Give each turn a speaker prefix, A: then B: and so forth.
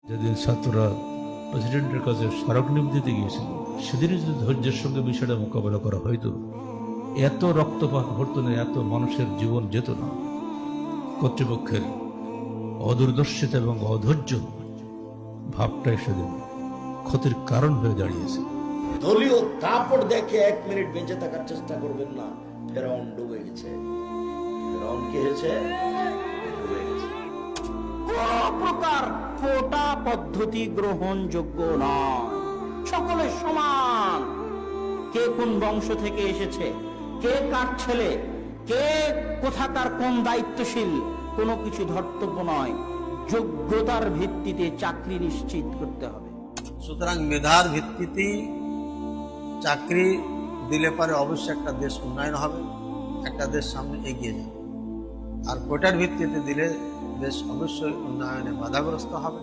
A: যেদিন ছাত্ররা প্রেসিডেন্টের কাছে স্মারকলিপি দিতে গিয়েছিল, সেদিনই যদি ধৈর্যের সঙ্গে বিষয়টা মোকাবেলা করা হয়তো এত রক্তপাত ঘটতো না, এত মানুষের জীবন যেত না। কর্তৃপক্ষের অদূরদর্শিতা এবং অধৈর্য ভাবটাই সেদিন ক্ষতির কারণ হয়ে দাঁড়িয়েছে।
B: দলীয় দাপট দেখে 1 মিনিট বেঁচে থাকার চেষ্টা করবেন না। ফেরাউন ডুবে গেছে। ফেরাউন কি হয়েছে? ডুবে গেছে।
C: কোন প্রকার কোটা পদ্ধতি গ্রহণযোগ্য নয়। সকলে সমান। কে কোন বংশ থেকে এসেছে, কে কার ছেলে, কে কোথাকার কোন দায়িত্বশীল, কোনো কিছু ধর্তব্য নয়। যোগ্যতার ভিত্তিতে চাকরি নিশ্চিত করতে হবে।
D: সুতরাং মেধার ভিত্তিতেই চাকরি দিলে পারে অবশ্যই একটা দেশ উন্নয়ন হবে, একটা দেশ সামনে এগিয়ে যাবে। আর কোটার ভিত্তিতে দিলে দেশ অবশ্যই উন্নয়নে বাধাগ্রস্ত হবে।